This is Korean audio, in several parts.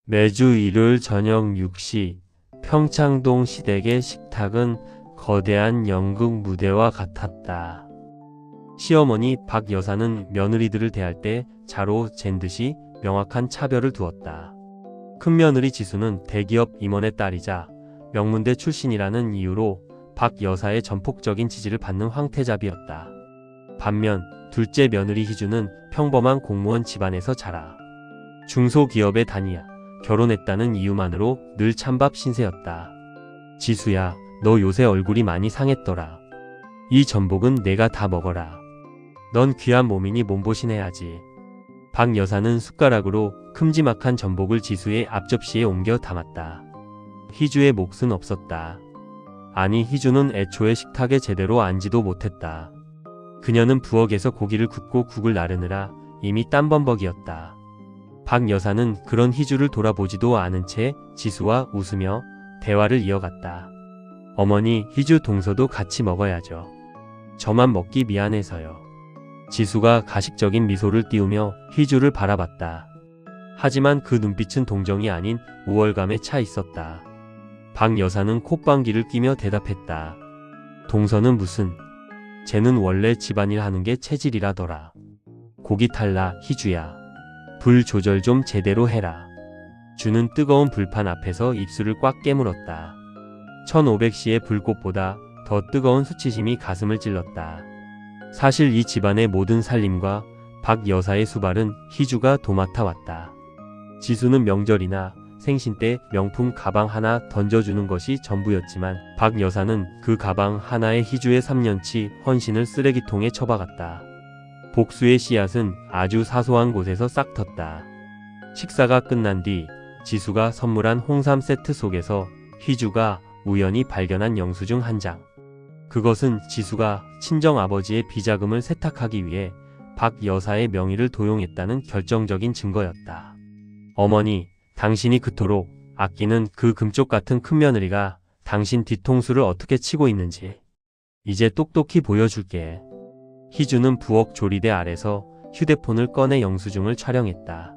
매주 일요일 저녁 6시 평창동 시댁의 식탁은 거대한 연극 무대와 같았다. 시어머니 박 여사는 며느리들을 대할 때 자로 잰 듯이 명확한 차별을 두었다. 큰며느리 지수는 대기업 임원의 딸이자 명문대 출신이라는 이유로 박 여사의 전폭적인 지지를 받는 황태자비였다. 반면 둘째 며느리 희주는 평범한 공무원 집안에서 자라 중소기업에 다니야 결혼했다는 이유만으로 늘 찬밥 신세였다. 지수야, 너 요새 얼굴이 많이 상했더라. 이 전복은 내가 다 먹어라. 넌 귀한 몸이니 몸보신해야지. 박 여사는 숟가락으로 큼지막한 전복을 지수의 앞접시에 옮겨 담았다. 희주의 몫은 없었다. 아니, 희주는 애초에 식탁에 제대로 앉지도 못했다. 그녀는 부엌에서 고기를 굽고 국을 나르느라 이미 땀범벅이었다. 박 여사는 그런 희주를 돌아보지도 않은 채 지수와 웃으며 대화를 이어갔다. 어머니, 희주 동서도 같이 먹어야죠. 저만 먹기 미안해서요. 지수가 가식적인 미소를 띄우며 희주를 바라봤다. 하지만 그 눈빛은 동정이 아닌 우월감에 차 있었다. 박 여사는 콧방귀를 뀌며 대답했다. 동서는 무슨, 쟤는 원래 집안일 하는 게 체질이라더라. 고기 탈라, 희주야. 불 조절 좀 제대로 해라. 주는 뜨거운 불판 앞에서 입술을 꽉 깨물었다. 1500시의 불꽃보다 더 뜨거운 수치심이 가슴을 찔렀다. 사실 이 집안의 모든 살림과 박 여사의 수발은 희주가 도맡아 왔다. 지수는 명절이나 생신 때 명품 가방 하나 던져주는 것이 전부였지만 박 여사는 그 가방 하나에 희주의 3년치 헌신을 쓰레기통에 처박았다. 복수의 씨앗은 아주 사소한 곳에서 싹 텄다. 식사가 끝난 뒤 지수가 선물한 홍삼 세트 속에서 희주가 우연히 발견한 영수증 한 장. 그것은 지수가 친정아버지의 비자금을 세탁하기 위해 박 여사의 명의를 도용했다는 결정적인 증거였다. 어머니, 당신이 그토록 아끼는 그 금쪽 같은 큰며느리가 당신 뒤통수를 어떻게 치고 있는지 이제 똑똑히 보여줄게. 희주는 부엌 조리대 아래서 휴대폰을 꺼내 영수증을 촬영했다.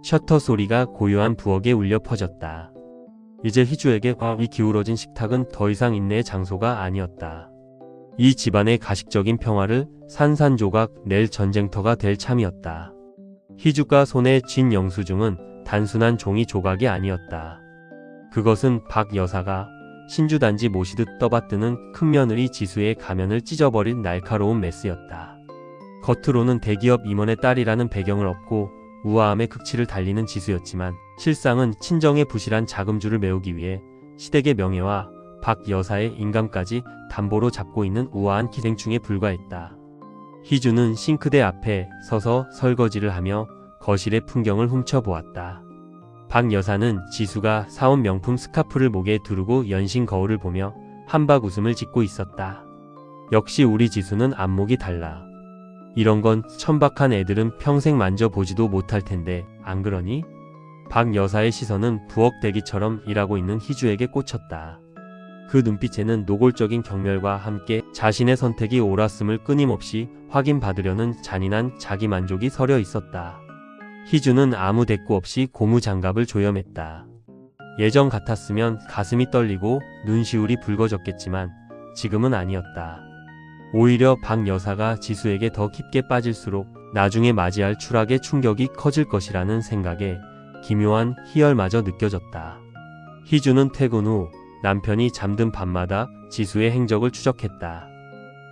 셔터 소리가 고요한 부엌에 울려 퍼졌다. 이제 희주에게 이 기울어진 식탁은 더 이상 인내의 장소가 아니었다. 이 집안의 가식적인 평화를 산산조각 낼 전쟁터가 될 참이었다. 희주가 손에 쥔 영수증은 단순한 종이 조각이 아니었다. 그것은 박 여사가 신주단지 모시듯 떠받드는 큰며느리 지수의 가면을 찢어버린 날카로운 메스였다. 겉으로는 대기업 임원의 딸이라는 배경을 업고 우아함의 극치를 달리는 지수였지만 실상은 친정의 부실한 자금줄을 메우기 위해 시댁의 명예와 박 여사의 인감까지 담보로 잡고 있는 우아한 기생충에 불과했다. 희주는 싱크대 앞에 서서 설거지를 하며 거실의 풍경을 훔쳐보았다. 박 여사는 지수가 사온 명품 스카프를 목에 두르고 연신 거울을 보며 한박 웃음을 짓고 있었다. 역시 우리 지수는 안목이 달라. 이런 건 천박한 애들은 평생 만져보지도 못할 텐데 안 그러니? 박 여사의 시선은 부엌 대기처럼 일하고 있는 희주에게 꽂혔다. 그 눈빛에는 노골적인 경멸과 함께 자신의 선택이 옳았음을 끊임없이 확인받으려는 잔인한 자기만족이 서려 있었다. 희주는 아무 대꾸 없이 고무장갑을 조염했다. 예전 같았으면 가슴이 떨리고 눈시울이 붉어졌겠지만 지금은 아니었다. 오히려 박 여사가 지수에게 더 깊게 빠질수록 나중에 맞이할 추락의 충격이 커질 것이라는 생각에 기묘한 희열마저 느껴졌다. 희주는 퇴근 후 남편이 잠든 밤마다 지수의 행적을 추적했다.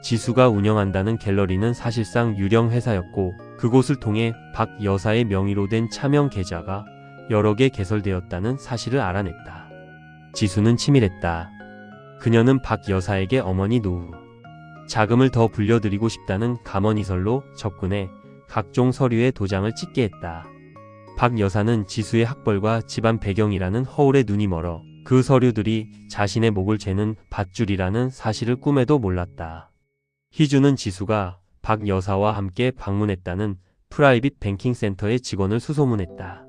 지수가 운영한다는 갤러리는 사실상 유령 회사였고 그곳을 통해 박 여사의 명의로 된 차명 계좌가 여러 개 개설되었다는 사실을 알아냈다. 지수는 치밀했다. 그녀는 박 여사에게 어머니 노후 자금을 더 불려드리고 싶다는 감언이설로 접근해 각종 서류에 도장을 찍게 했다. 박 여사는 지수의 학벌과 집안 배경이라는 허울에 눈이 멀어 그 서류들이 자신의 목을 죄는 밧줄이라는 사실을 꿈에도 몰랐다. 희주는 지수가 박 여사와 함께 방문했다는 프라이빗 뱅킹 센터의 직원을 수소문했다.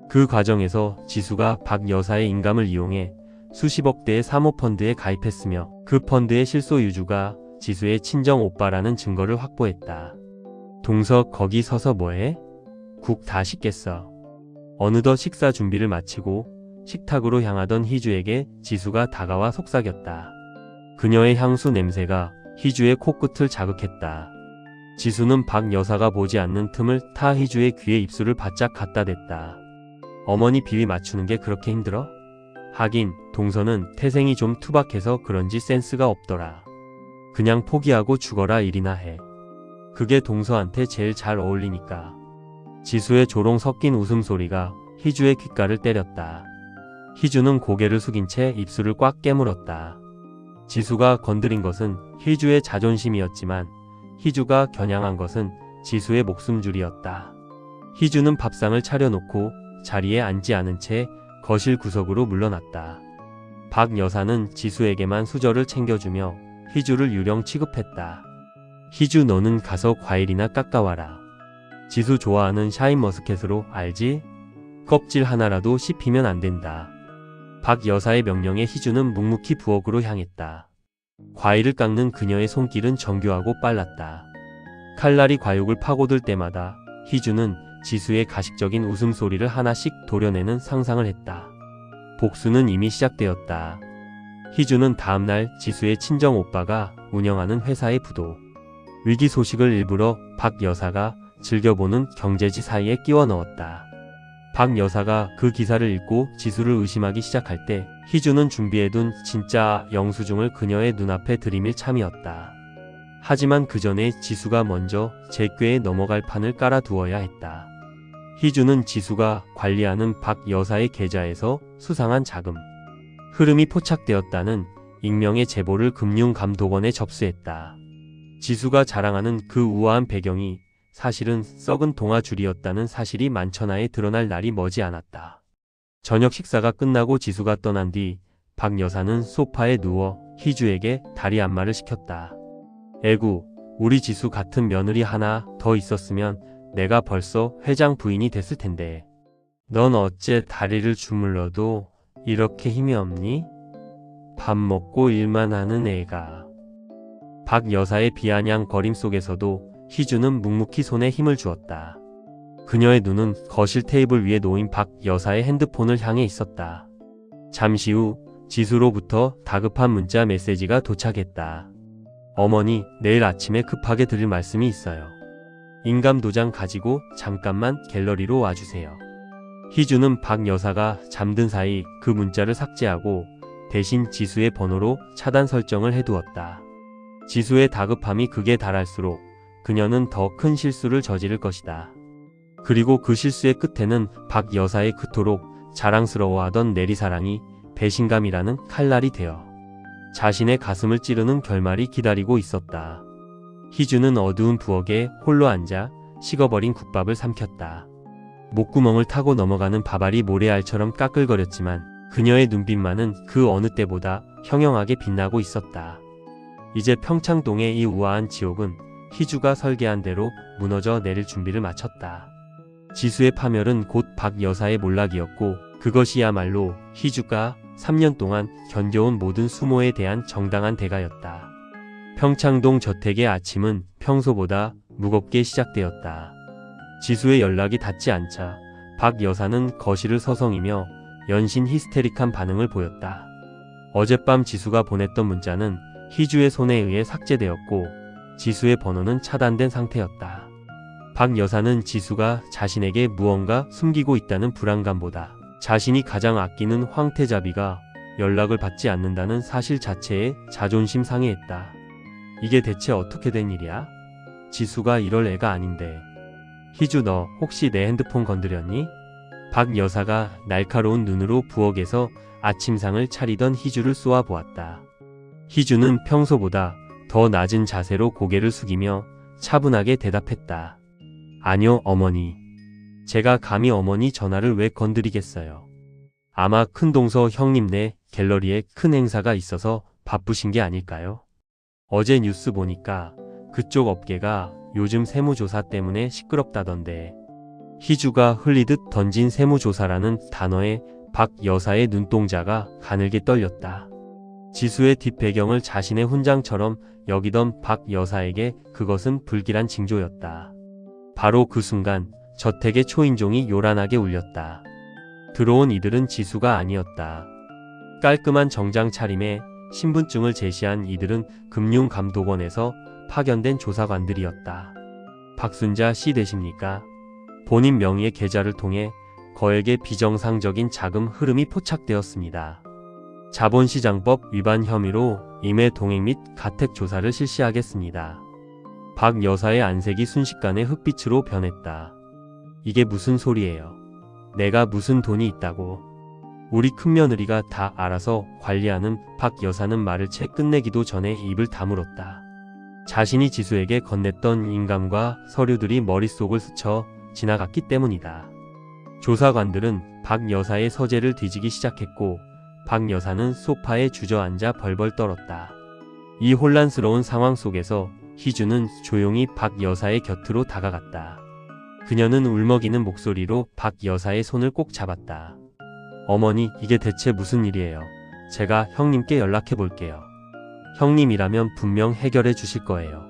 그 과정에서 지수가 박 여사의 인감을 이용해 수십억 대의 사모펀드에 가입했으며 그 펀드의 실소유주가 지수의 친정 오빠라는 증거를 확보했다. 동서 거기 서서 뭐해? 국 다 식겠어. 어느덧 식사 준비를 마치고 식탁으로 향하던 희주에게 지수가 다가와 속삭였다. 그녀의 향수 냄새가 희주의 코끝을 자극했다. 지수는 박 여사가 보지 않는 틈을 타 희주의 귀에 입술을 바짝 갖다 댔다. 어머니 비위 맞추는 게 그렇게 힘들어? 하긴 동서는 태생이 좀 투박해서 그런지 센스가 없더라. 그냥 포기하고 죽어라 일이나 해. 그게 동서한테 제일 잘 어울리니까. 지수의 조롱 섞인 웃음소리가 희주의 귓가를 때렸다. 희주는 고개를 숙인 채 입술을 꽉 깨물었다. 지수가 건드린 것은 희주의 자존심이었지만 희주가 겨냥한 것은 지수의 목숨줄이었다. 희주는 밥상을 차려놓고 자리에 앉지 않은 채 거실 구석으로 물러났다. 박 여사는 지수에게만 수저를 챙겨주며 희주를 유령 취급했다. 희주 너는 가서 과일이나 깎아와라. 지수 좋아하는 샤인머스켓으로 알지? 껍질 하나라도 씹히면 안 된다. 박 여사의 명령에 희주는 묵묵히 부엌으로 향했다. 과일을 깎는 그녀의 손길은 정교하고 빨랐다. 칼날이 과육을 파고들 때마다 희주는 지수의 가식적인 웃음소리를 하나씩 도려내는 상상을 했다. 복수는 이미 시작되었다. 희주는 다음날 지수의 친정 오빠가 운영하는 회사의 부도. 위기 소식을 일부러 박 여사가 즐겨보는 경제지 사이에 끼워 넣었다. 박 여사가 그 기사를 읽고 지수를 의심하기 시작할 때 희주는 준비해둔 진짜 영수증을 그녀의 눈앞에 들이밀 참이었다. 하지만 그 전에 지수가 먼저 제 꾀에 넘어갈 판을 깔아두어야 했다. 희주는 지수가 관리하는 박 여사의 계좌에서 수상한 자금 흐름이 포착되었다는 익명의 제보를 금융감독원에 접수했다. 지수가 자랑하는 그 우아한 배경이 사실은 썩은 동아줄이었다는 사실이 만천하에 드러날 날이 머지않았다. 저녁 식사가 끝나고 지수가 떠난 뒤 박 여사는 소파에 누워 희주에게 다리 안마를 시켰다. 에구, 우리 지수 같은 며느리 하나 더 있었으면 내가 벌써 회장 부인이 됐을 텐데. 넌 어째 다리를 주물러도 이렇게 힘이 없니? 밥 먹고 일만 하는 애가. 박 여사의 비아냥거림 속에서도 희주는 묵묵히 손에 힘을 주었다. 그녀의 눈은 거실 테이블 위에 놓인 박 여사의 핸드폰을 향해 있었다. 잠시 후 지수로부터 다급한 문자 메시지가 도착했다. 어머니, 내일 아침에 급하게 드릴 말씀이 있어요. 인감 도장 가지고 잠깐만 갤러리로 와주세요. 희주는 박 여사가 잠든 사이 그 문자를 삭제하고 대신 지수의 번호로 차단 설정을 해두었다. 지수의 다급함이 극에 달할수록 그녀는 더 큰 실수를 저지를 것이다. 그리고 그 실수의 끝에는 박 여사의 그토록 자랑스러워하던 내리사랑이 배신감이라는 칼날이 되어 자신의 가슴을 찌르는 결말이 기다리고 있었다. 희주는 어두운 부엌에 홀로 앉아 식어버린 국밥을 삼켰다. 목구멍을 타고 넘어가는 밥알이 모래알처럼 까끌거렸지만 그녀의 눈빛만은 그 어느 때보다 형형하게 빛나고 있었다. 이제 평창동의 이 우아한 지옥은 희주가 설계한 대로 무너져 내릴 준비를 마쳤다. 지수의 파멸은 곧 박 여사의 몰락이었고 그것이야말로 희주가 3년 동안 견뎌온 모든 수모에 대한 정당한 대가였다. 평창동 저택의 아침은 평소보다 무겁게 시작되었다. 지수의 연락이 닿지 않자 박 여사는 거실을 서성이며 연신 히스테릭한 반응을 보였다. 어젯밤 지수가 보냈던 문자는 희주의 손에 의해 삭제되었고 지수의 번호는 차단된 상태였다. 박 여사는 지수가 자신에게 무언가 숨기고 있다는 불안감보다 자신이 가장 아끼는 황태자비가 연락을 받지 않는다는 사실 자체에 자존심 상해했다. 이게 대체 어떻게 된 일이야? 지수가 이럴 애가 아닌데. 희주 너 혹시 내 핸드폰 건드렸니? 박 여사가 날카로운 눈으로 부엌에서 아침상을 차리던 희주를 쏘아보았다. 희주는 평소보다 더 낮은 자세로 고개를 숙이며 차분하게 대답했다. 아니요, 어머니. 제가 감히 어머니 전화를 왜 건드리겠어요. 아마 큰동서 형님네 갤러리에 큰 행사가 있어서 바쁘신 게 아닐까요? 어제 뉴스 보니까 그쪽 업계가 요즘 세무조사 때문에 시끄럽다던데. 희주가 흘리듯 던진 세무조사라는 단어에 박 여사의 눈동자가 가늘게 떨렸다. 지수의 뒷배경을 자신의 훈장처럼 여기던 박 여사에게 그것은 불길한 징조였다. 바로 그 순간 저택의 초인종이 요란하게 울렸다. 들어온 이들은 지수가 아니었다. 깔끔한 정장 차림에 신분증을 제시한 이들은 금융감독원에서 파견된 조사관들이었다. 박순자 씨 되십니까? 본인 명의의 계좌를 통해 거액의 비정상적인 자금 흐름이 포착되었습니다. 자본시장법 위반 혐의로 임해 동행 및 가택 조사를 실시하겠습니다. 박 여사의 안색이 순식간에 흑빛으로 변했다. 이게 무슨 소리예요? 내가 무슨 돈이 있다고? 우리 큰며느리가 다 알아서 관리하는 박 여사는 말을 채 끝내기도 전에 입을 다물었다. 자신이 지수에게 건넸던 인감과 서류들이 머릿속을 스쳐 지나갔기 때문이다. 조사관들은 박 여사의 서재를 뒤지기 시작했고 박 여사는 소파에 주저앉아 벌벌 떨었다. 이 혼란스러운 상황 속에서 희주는 조용히 박 여사의 곁으로 다가갔다. 그녀는 울먹이는 목소리로 박 여사의 손을 꼭 잡았다. 어머니, 이게 대체 무슨 일이에요? 제가 형님께 연락해 볼게요. 형님이라면 분명 해결해 주실 거예요.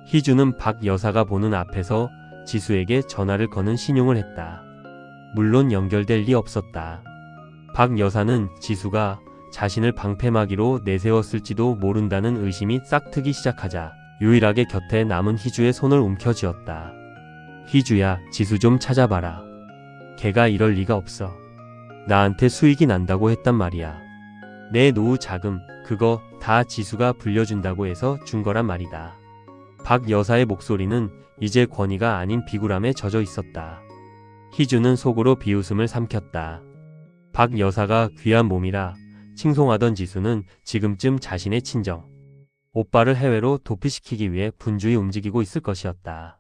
희주는 박 여사가 보는 앞에서 지수에게 전화를 거는 신용을 했다. 물론 연결될 리 없었다. 박 여사는 지수가 자신을 방패막이로 내세웠을지도 모른다는 의심이 싹트기 시작하자 유일하게 곁에 남은 희주의 손을 움켜쥐었다. 희주야, 지수 좀 찾아봐라. 걔가 이럴 리가 없어. 나한테 수익이 난다고 했단 말이야. 내 노후 자금, 그거 다 지수가 불려준다고 해서 준 거란 말이다. 박 여사의 목소리는 이제 권위가 아닌 비굴함에 젖어 있었다. 희주는 속으로 비웃음을 삼켰다. 박 여사가 귀한 몸이라 칭송하던 지수는 지금쯤 자신의 친정, 오빠를 해외로 도피시키기 위해 분주히 움직이고 있을 것이었다.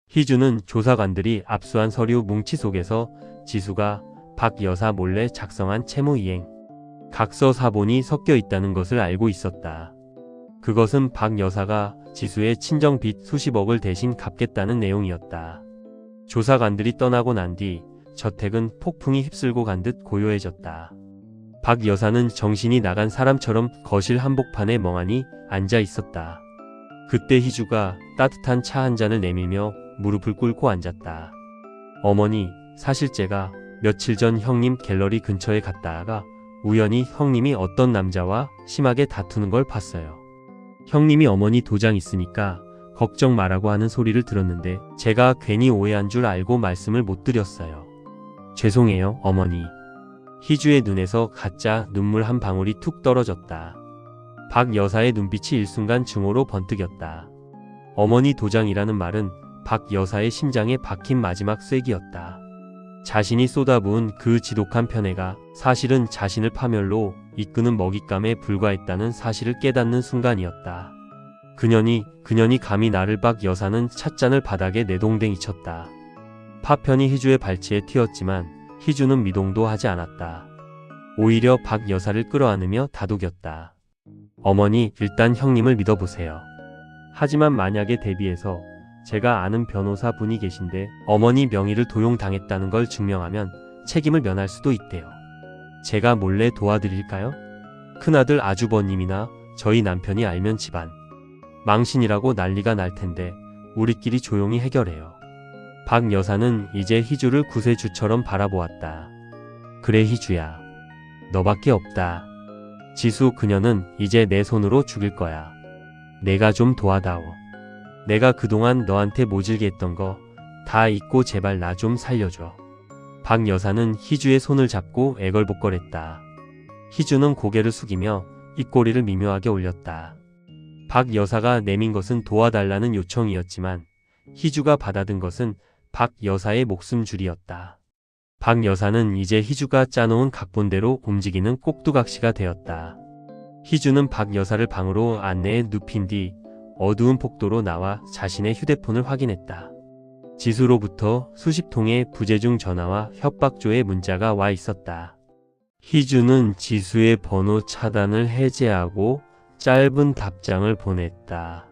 희주는 조사관들이 압수한 서류 뭉치 속에서 지수가 박 여사 몰래 작성한 채무이행, 각서 사본이 섞여 있다는 것을 알고 있었다. 그것은 박 여사가 지수의 친정 빚 수십억을 대신 갚겠다는 내용이었다. 조사관들이 떠나고 난 뒤 저택은 폭풍이 휩쓸고 간 듯 고요해졌다. 박 여사는 정신이 나간 사람처럼 거실 한복판에 멍하니 앉아 있었다. 그때 희주가 따뜻한 차 한 잔을 내밀며 무릎을 꿇고 앉았다. 어머니, 사실 제가 며칠 전 형님 갤러리 근처에 갔다가 우연히 형님이 어떤 남자와 심하게 다투는 걸 봤어요. 형님이 어머니 도장 있으니까 걱정 말라고 하는 소리를 들었는데 제가 괜히 오해한 줄 알고 말씀을 못 드렸어요. 죄송해요, 어머니. 희주의 눈에서 가짜 눈물 한 방울이 툭 떨어졌다. 박 여사의 눈빛이 일순간 증오로 번뜩였다. 어머니 도장이라는 말은 박 여사의 심장에 박힌 마지막 쐐기였다. 자신이 쏟아부은 그 지독한 편애가 사실은 자신을 파멸로 이끄는 먹잇감에 불과했다는 사실을 깨닫는 순간이었다. 그년이 감히 나를. 박 여사는 찻잔을 바닥에 내동댕이 쳤다. 파편이 희주의 발치에 튀었지만 희주는 미동도 하지 않았다. 오히려 박 여사를 끌어안으며 다독였다. 어머니, 일단 형님을 믿어보세요. 하지만 만약에 대비해서 제가 아는 변호사 분이 계신데 어머니 명의를 도용당했다는 걸 증명하면 책임을 면할 수도 있대요. 제가 몰래 도와드릴까요? 큰아들 아주버님이나 저희 남편이 알면 집안 망신이라고 난리가 날 텐데 우리끼리 조용히 해결해요. 박 여사는 이제 희주를 구세주처럼 바라보았다. 그래 희주야, 너밖에 없다. 지수, 그녀는 이제 내 손으로 죽일 거야. 내가 좀 도와다오. 내가 그동안 너한테 모질게 했던 거 다 잊고 제발 나 좀 살려줘. 박 여사는 희주의 손을 잡고 애걸복걸했다. 희주는 고개를 숙이며 입꼬리를 미묘하게 올렸다. 박 여사가 내민 것은 도와달라는 요청이었지만 희주가 받아든 것은 박 여사의 목숨줄이었다. 박 여사는 이제 희주가 짜놓은 각본대로 움직이는 꼭두각시가 되었다. 희주는 박 여사를 방으로 안내해 눕힌 뒤 어두운 복도로 나와 자신의 휴대폰을 확인했다. 지수로부터 수십 통의 부재중 전화와 협박조의 문자가 와 있었다. 희주는 지수의 번호 차단을 해제하고 짧은 답장을 보냈다.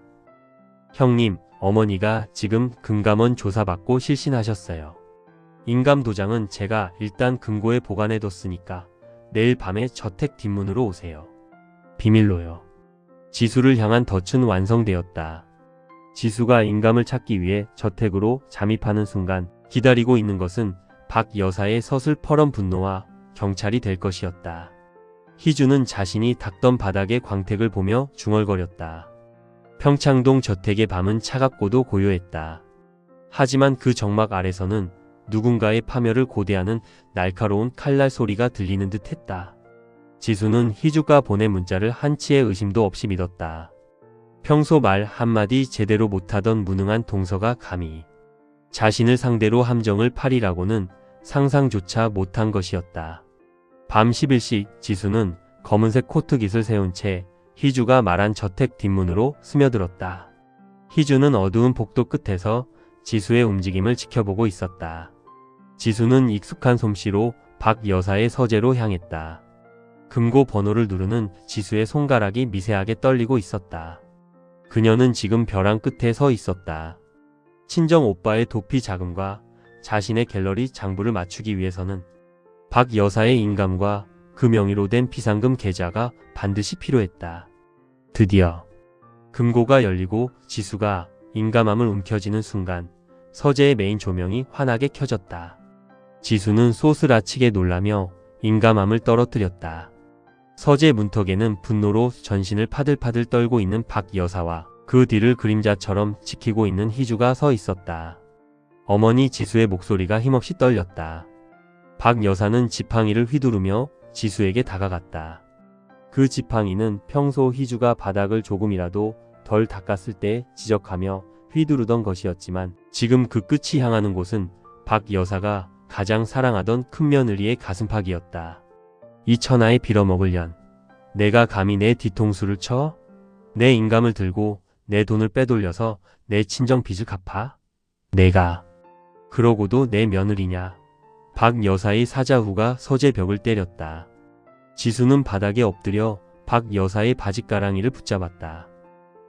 형님, 어머니가 지금 금감원 조사받고 실신하셨어요. 인감 도장은 제가 일단 금고에 보관해뒀으니까 내일 밤에 저택 뒷문으로 오세요. 비밀로요. 지수를 향한 덫은 완성되었다. 지수가 인감을 찾기 위해 저택으로 잠입하는 순간 기다리고 있는 것은 박 여사의 서슬퍼런 분노와 경찰이 될 것이었다. 희주는 자신이 닦던 바닥의 광택을 보며 중얼거렸다. 평창동 저택의 밤은 차갑고도 고요했다. 하지만 그 정막 아래서는 누군가의 파멸을 고대하는 날카로운 칼날 소리가 들리는 듯 했다. 지수는 희주가 보낸 문자를 한치의 의심도 없이 믿었다. 평소 말 한마디 제대로 못하던 무능한 동서가 감히 자신을 상대로 함정을 파리라고는 상상조차 못한 것이었다. 밤 11시 지수는 검은색 코트깃을 세운 채 희주가 말한 저택 뒷문으로 스며들었다. 희주는 어두운 복도 끝에서 지수의 움직임을 지켜보고 있었다. 지수는 익숙한 솜씨로 박 여사의 서재로 향했다. 금고 번호를 누르는 지수의 손가락이 미세하게 떨리고 있었다. 그녀는 지금 벼랑 끝에 서 있었다. 친정 오빠의 도피 자금과 자신의 갤러리 장부를 맞추기 위해서는 박 여사의 인감과 그 명의로 된 비상금 계좌가 반드시 필요했다. 드디어 금고가 열리고 지수가 인감함을 움켜쥐는 순간 서재의 메인 조명이 환하게 켜졌다. 지수는 소스라치게 놀라며 인감함을 떨어뜨렸다. 서재 문턱에는 분노로 전신을 파들파들 떨고 있는 박 여사와 그 뒤를 그림자처럼 지키고 있는 희주가 서 있었다. 어머니 지수의 목소리가 힘없이 떨렸다. 박 여사는 지팡이를 휘두르며 지수에게 다가갔다. 그 지팡이는 평소 희주가 바닥을 조금이라도 덜 닦았을 때 지적하며 휘두르던 것이었지만 지금 그 끝이 향하는 곳은 박 여사가 가장 사랑하던 큰며느리의 가슴팍이었다. 이 천하에 빌어먹을 년, 내가 감히 내 뒤통수를 쳐? 내 인감을 들고 내 돈을 빼돌려서 내 친정 빚을 갚아? 내가 그러고도 내 며느리냐? 박 여사의 사자후가 서재 벽을 때렸다. 지수는 바닥에 엎드려 박 여사의 바짓가랑이를 붙잡았다.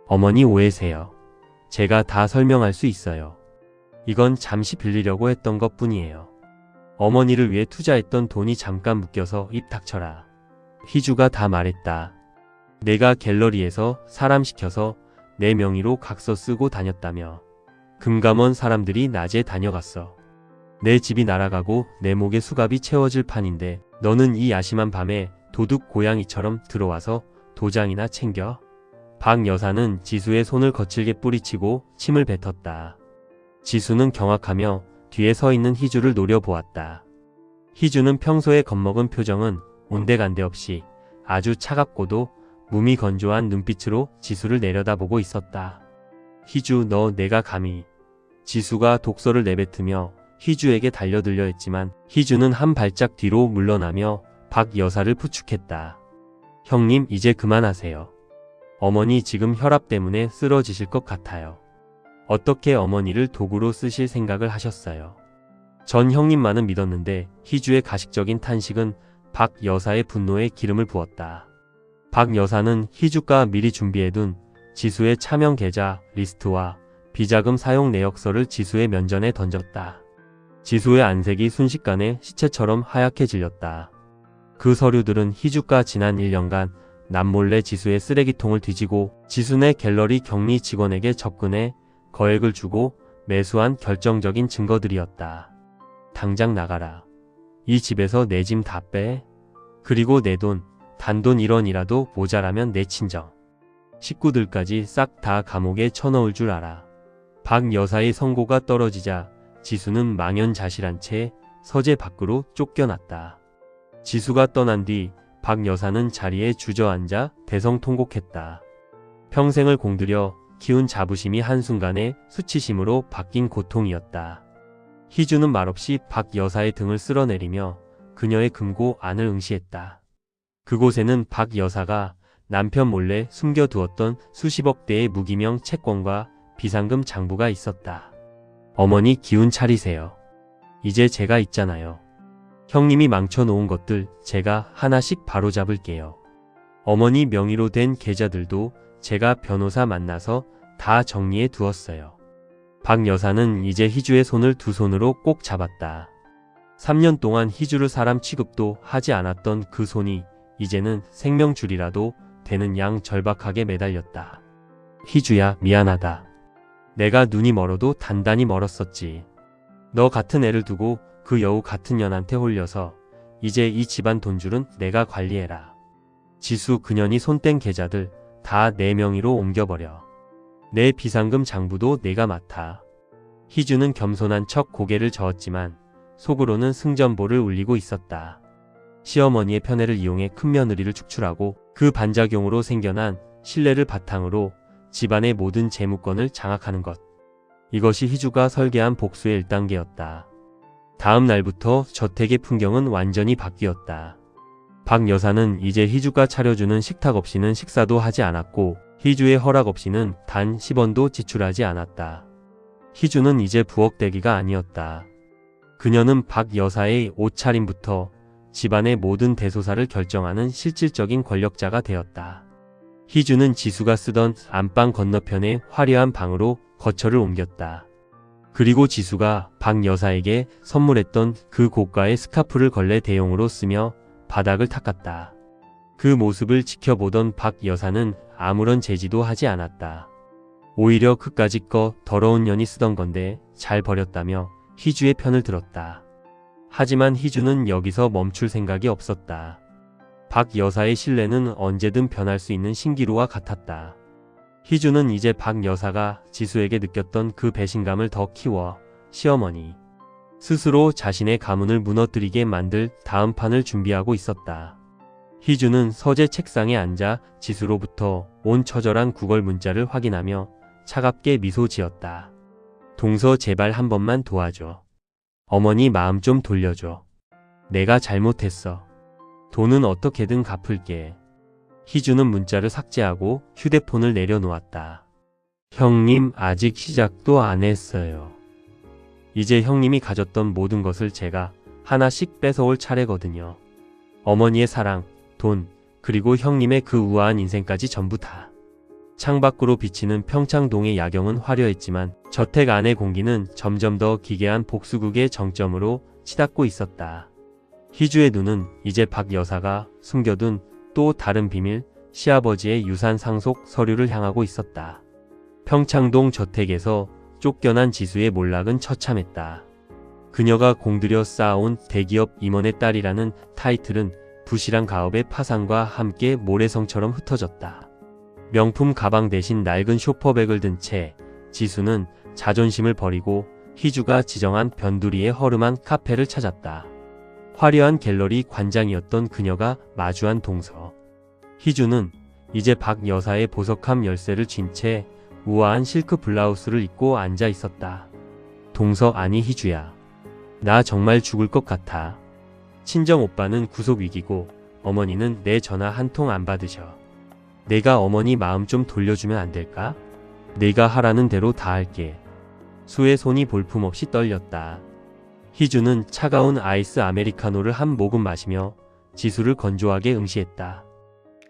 어머니 오해세요. 제가 다 설명할 수 있어요. 이건 잠시 빌리려고 했던 것뿐이에요. 어머니를 위해 투자했던 돈이 잠깐 묶여서 입 닥쳐라. 희주가 다 말했다. 내가 갤러리에서 사람 시켜서 내 명의로 각서 쓰고 다녔다며. 금감원 사람들이 낮에 다녀갔어. 내 집이 날아가고 내 목에 수갑이 채워질 판인데 너는 이 야심한 밤에 도둑 고양이처럼 들어와서 도장이나 챙겨? 박 여사는 지수의 손을 거칠게 뿌리치고 침을 뱉었다. 지수는 경악하며 뒤에 서 있는 희주를 노려보았다. 희주는 평소에 겁먹은 표정은 온데간데 없이 아주 차갑고도 몸이 건조한 눈빛으로 지수를 내려다보고 있었다. 희주 너 내가 감히. 지수가 독서를 내뱉으며 희주에게 달려들려 했지만 희주는 한 발짝 뒤로 물러나며 박 여사를 부축했다. 형님 이제 그만하세요. 어머니 지금 혈압 때문에 쓰러지실 것 같아요. 어떻게 어머니를 도구로 쓰실 생각을 하셨어요. 전 형님만은 믿었는데 희주의 가식적인 탄식은 박 여사의 분노에 기름을 부었다. 박 여사는 희주가 미리 준비해둔 지수의 차명 계좌 리스트와 비자금 사용 내역서를 지수의 면전에 던졌다. 지수의 안색이 순식간에 시체처럼 하얗게 질렸다. 그 서류들은 희주가 지난 1년간 남몰래 지수의 쓰레기통을 뒤지고 지수네 갤러리 격리 직원에게 접근해 거액을 주고 매수한 결정적인 증거들이었다. 당장 나가라. 이 집에서 내 짐 다 빼. 그리고 내 돈, 단돈 1원이라도 모자라면 내 친정 식구들까지 싹 다 감옥에 쳐넣을 줄 알아. 박 여사의 선고가 떨어지자 지수는 망연자실한 채 서재 밖으로 쫓겨났다. 지수가 떠난 뒤 박 여사는 자리에 주저앉아 대성통곡했다. 평생을 공들여 키운 자부심이 한순간에 수치심으로 바뀐 고통이었다. 희주는 말없이 박 여사의 등을 쓸어내리며 그녀의 금고 안을 응시했다. 그곳에는 박 여사가 남편 몰래 숨겨두었던 수십억 대의 무기명 채권과 비상금 장부가 있었다. 어머니 기운 차리세요. 이제 제가 있잖아요. 형님이 망쳐놓은 것들 제가 하나씩 바로잡을게요. 어머니 명의로 된 계좌들도 제가 변호사 만나서 다 정리해 두었어요. 박 여사는 이제 희주의 손을 두 손으로 꼭 잡았다. 3년 동안 희주를 사람 취급도 하지 않았던 그 손이 이제는 생명줄이라도 되는 양 절박하게 매달렸다. 희주야 미안하다. 내가 눈이 멀어도 단단히 멀었었지. 너 같은 애를 두고 그 여우 같은 년한테 홀려서 이제 이 집안 돈줄은 내가 관리해라. 지수 그년이 손 뗀 계좌들 다 내 명의로 옮겨버려. 내 비상금 장부도 내가 맡아. 희주는 겸손한 척 고개를 저었지만 속으로는 승전보를 울리고 있었다. 시어머니의 편애를 이용해 큰며느리를 축출하고 그 반작용으로 생겨난 신뢰를 바탕으로 집안의 모든 재무권을 장악하는 것. 이것이 희주가 설계한 복수의 1단계였다. 다음 날부터 저택의 풍경은 완전히 바뀌었다. 박 여사는 이제 희주가 차려주는 식탁 없이는 식사도 하지 않았고 희주의 허락 없이는 단 10원도 지출하지 않았다. 희주는 이제 부엌대기가 아니었다. 그녀는 박 여사의 옷차림부터 집안의 모든 대소사를 결정하는 실질적인 권력자가 되었다. 희주는 지수가 쓰던 안방 건너편의 화려한 방으로 거처를 옮겼다. 그리고 지수가 박 여사에게 선물했던 그 고가의 스카프를 걸레 대용으로 쓰며 바닥을 닦았다. 그 모습을 지켜보던 박 여사는 아무런 제지도 하지 않았다. 오히려 그까짓 거 더러운 년이 쓰던 건데 잘 버렸다며 희주의 편을 들었다. 하지만 희주는 여기서 멈출 생각이 없었다. 박 여사의 신뢰는 언제든 변할 수 있는 신기루와 같았다. 희주는 이제 박 여사가 지수에게 느꼈던 그 배신감을 더 키워 시어머니 스스로 자신의 가문을 무너뜨리게 만들 다음 판을 준비하고 있었다. 희주는 서재 책상에 앉아 지수로부터 온 처절한 구걸 문자를 확인하며 차갑게 미소 지었다. 동서 제발 한 번만 도와줘. 어머니 마음 좀 돌려줘. 내가 잘못했어. 돈은 어떻게든 갚을게. 희주는 문자를 삭제하고 휴대폰을 내려놓았다. 형님 아직 시작도 안 했어요. 이제 형님이 가졌던 모든 것을 제가 하나씩 뺏어올 차례거든요. 어머니의 사랑, 돈, 그리고 형님의 그 우아한 인생까지 전부 다. 창밖으로 비치는 평창동의 야경은 화려했지만 저택 안의 공기는 점점 더 기괴한 복수극의 정점으로 치닫고 있었다. 희주의 눈은 이제 박 여사가 숨겨둔 또 다른 비밀, 시아버지의 유산 상속 서류를 향하고 있었다. 평창동 저택에서 쫓겨난 지수의 몰락은 처참했다. 그녀가 공들여 쌓아온 대기업 임원의 딸이라는 타이틀은 부실한 가업의 파산과 함께 모래성처럼 흩어졌다. 명품 가방 대신 낡은 쇼퍼백을 든 채 지수는 자존심을 버리고 희주가 지정한 변두리의 허름한 카페를 찾았다. 화려한 갤러리 관장이었던 그녀가 마주한 동서. 희주는 이제 박 여사의 보석함 열쇠를 쥔 채 우아한 실크 블라우스를 입고 앉아 있었다. 동서 아니 희주야. 나 정말 죽을 것 같아. 친정 오빠는 구속 위기고 어머니는 내 전화 한 통 안 받으셔. 내가 어머니 마음 좀 돌려주면 안 될까? 내가 하라는 대로 다 할게. 수의 손이 볼품없이 떨렸다. 희주는 차가운 아이스 아메리카노를 한 모금 마시며 지수를 건조하게 응시했다.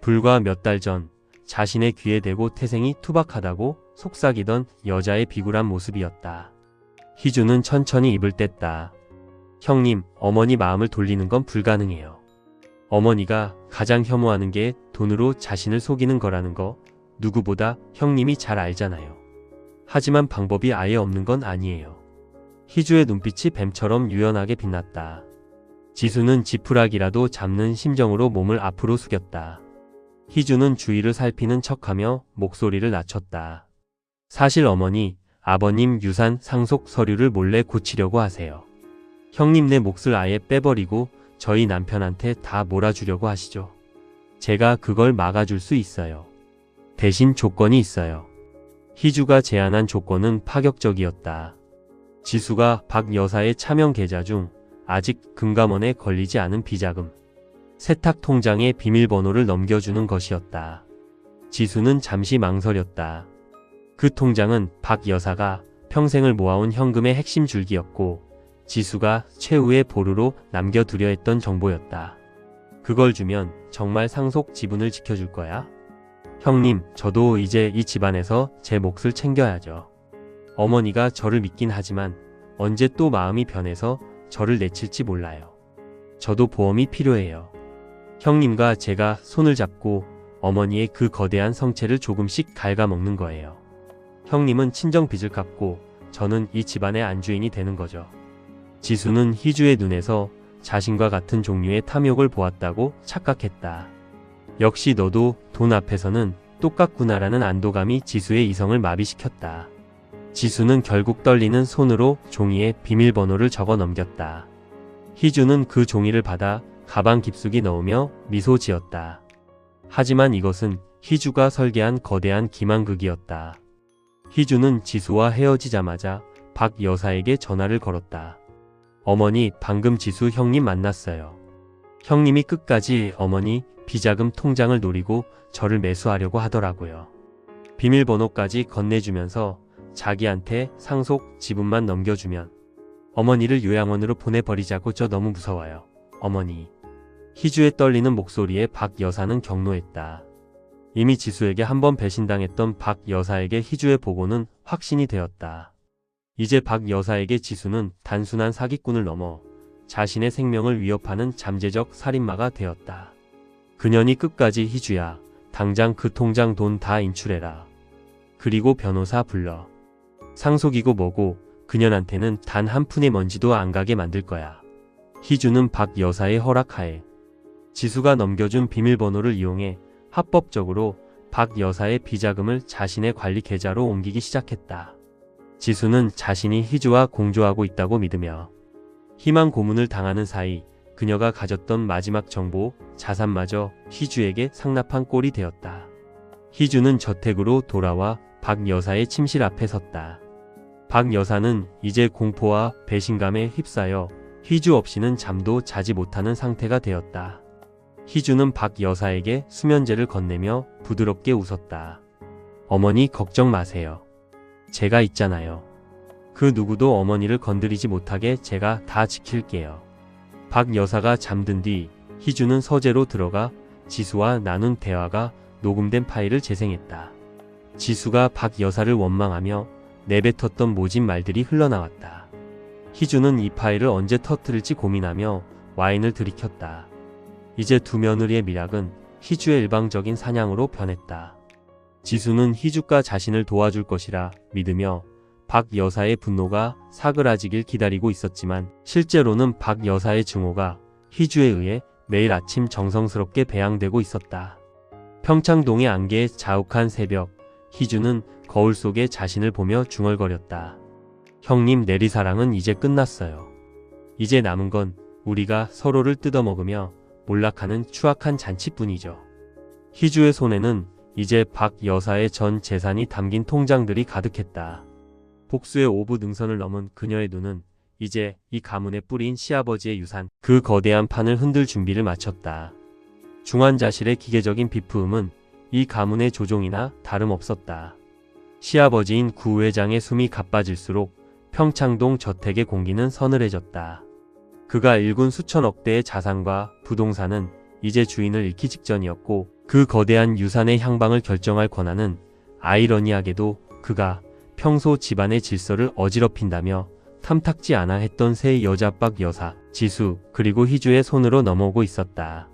불과 몇 달 전 자신의 귀에 대고 태생이 투박하다고 속삭이던 여자의 비굴한 모습이었다. 희주는 천천히 입을 뗐다. 형님, 어머니 마음을 돌리는 건 불가능해요. 어머니가 가장 혐오하는 게 돈으로 자신을 속이는 거라는 거 누구보다 형님이 잘 알잖아요. 하지만 방법이 아예 없는 건 아니에요. 희주의 눈빛이 뱀처럼 유연하게 빛났다. 지수는 지푸라기라도 잡는 심정으로 몸을 앞으로 숙였다. 희주는 주위를 살피는 척하며 목소리를 낮췄다. 사실 어머니, 아버님 유산 상속 서류를 몰래 고치려고 하세요. 형님네 몫을 아예 빼버리고 저희 남편한테 다 몰아주려고 하시죠. 제가 그걸 막아줄 수 있어요. 대신 조건이 있어요. 희주가 제안한 조건은 파격적이었다. 지수가 박 여사의 차명 계좌 중 아직 금감원에 걸리지 않은 비자금, 세탁 통장의 비밀번호를 넘겨주는 것이었다. 지수는 잠시 망설였다. 그 통장은 박 여사가 평생을 모아온 현금의 핵심 줄기였고 지수가 최후의 보루로 남겨두려 했던 정보였다. 그걸 주면 정말 상속 지분을 지켜줄 거야? 형님, 저도 이제 이 집안에서 제 몫을 챙겨야죠. 어머니가 저를 믿긴 하지만 언제 또 마음이 변해서 저를 내칠지 몰라요. 저도 보험이 필요해요. 형님과 제가 손을 잡고 어머니의 그 거대한 성체를 조금씩 갉아먹는 거예요. 형님은 친정 빚을 갚고 저는 이 집안의 안주인이 되는 거죠. 지수는 희주의 눈에서 자신과 같은 종류의 탐욕을 보았다고 착각했다. 역시 너도 돈 앞에서는 똑같구나라는 안도감이 지수의 이성을 마비시켰다. 지수는 결국 떨리는 손으로 종이에 비밀번호를 적어 넘겼다. 희주는 그 종이를 받아 가방 깊숙이 넣으며 미소 지었다. 하지만 이것은 희주가 설계한 거대한 기만극이었다. 희주는 지수와 헤어지자마자 박 여사에게 전화를 걸었다. 어머니, 방금 지수 형님 만났어요. 형님이 끝까지 어머니 비자금 통장을 노리고 저를 매수하려고 하더라고요. 비밀번호까지 건네주면서 자기한테 상속 지분만 넘겨주면 어머니를 요양원으로 보내버리자고. 저 너무 무서워요, 어머니. 희주의 떨리는 목소리에 박 여사는 경노했다. 이미 지수에게 한번 배신당했던 박 여사에게 희주의 보고는 확신이 되었다. 이제 박 여사에게 지수는 단순한 사기꾼을 넘어 자신의 생명을 위협하는 잠재적 살인마가 되었다. 그년이 끝까지 희주야, 당장 그 통장 돈 다 인출해라. 그리고 변호사 불러. 상속이고 뭐고 그년한테는 단 한 푼의 먼지도 안 가게 만들 거야. 희주는 박 여사의 허락하에 지수가 넘겨준 비밀번호를 이용해 합법적으로 박 여사의 비자금을 자신의 관리 계좌로 옮기기 시작했다. 지수는 자신이 희주와 공조하고 있다고 믿으며 희망 고문을 당하는 사이 그녀가 가졌던 마지막 정보, 자산마저 희주에게 상납한 꼴이 되었다. 희주는 저택으로 돌아와 박 여사의 침실 앞에 섰다. 박 여사는 이제 공포와 배신감에 휩싸여 희주 없이는 잠도 자지 못하는 상태가 되었다. 희주는 박 여사에게 수면제를 건네며 부드럽게 웃었다. 어머니 걱정 마세요. 제가 있잖아요. 그 누구도 어머니를 건드리지 못하게 제가 다 지킬게요. 박 여사가 잠든 뒤 희주는 서재로 들어가 지수와 나눈 대화가 녹음된 파일을 재생했다. 지수가 박 여사를 원망하며 내뱉었던 모진 말들이 흘러나왔다. 희주는 이 파일을 언제 터뜨릴지 고민하며 와인을 들이켰다. 이제 두 며느리의 미락은 희주의 일방적인 사냥으로 변했다. 지수는 희주가 자신을 도와줄 것이라 믿으며 박 여사의 분노가 사그라지길 기다리고 있었지만 실제로는 박 여사의 증오가 희주에 의해 매일 아침 정성스럽게 배양되고 있었다. 평창동의 안개에 자욱한 새벽, 희주는 거울 속에 자신을 보며 중얼거렸다. 형님, 내리사랑은 이제 끝났어요. 이제 남은 건 우리가 서로를 뜯어먹으며 몰락하는 추악한 잔치뿐이죠. 희주의 손에는 이제 박 여사의 전 재산이 담긴 통장들이 가득했다. 복수의 오부 능선을 넘은 그녀의 눈은 이제 이 가문의 뿌리인 시아버지의 유산, 그 거대한 판을 흔들 준비를 마쳤다. 중환자실의 기계적인 비프음은 이 가문의 조종이나 다름없었다. 시아버지인 구 회장의 숨이 가빠질수록 평창동 저택의 공기는 서늘해졌다. 그가 일군 수천억 대의 자산과 부동산은 이제 주인을 잃기 직전이었고 그 거대한 유산의 향방을 결정할 권한은 아이러니하게도 그가 평소 집안의 질서를 어지럽힌다며 탐탁지 않아 했던 세 여자 박 여사, 지수, 그리고 희주의 손으로 넘어오고 있었다.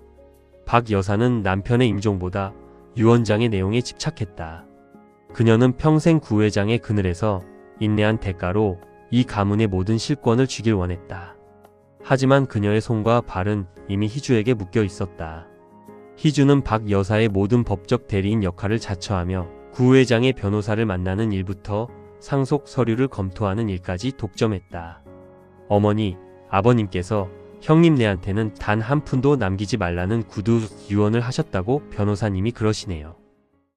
박 여사는 남편의 임종보다 유언장의 내용에 집착했다. 그녀는 평생 구 회장의 그늘에서 인내한 대가로 이 가문의 모든 실권을 쥐길 원했다. 하지만 그녀의 손과 발은 이미 희주에게 묶여 있었다. 희주는 박 여사의 모든 법적 대리인 역할을 자처하며 구 회장의 변호사를 만나는 일부터 상속 서류를 검토하는 일까지 독점했다. 어머니, 아버님께서 형님네한테는 단 한 푼도 남기지 말라는 구두 유언을 하셨다고 변호사님이 그러시네요.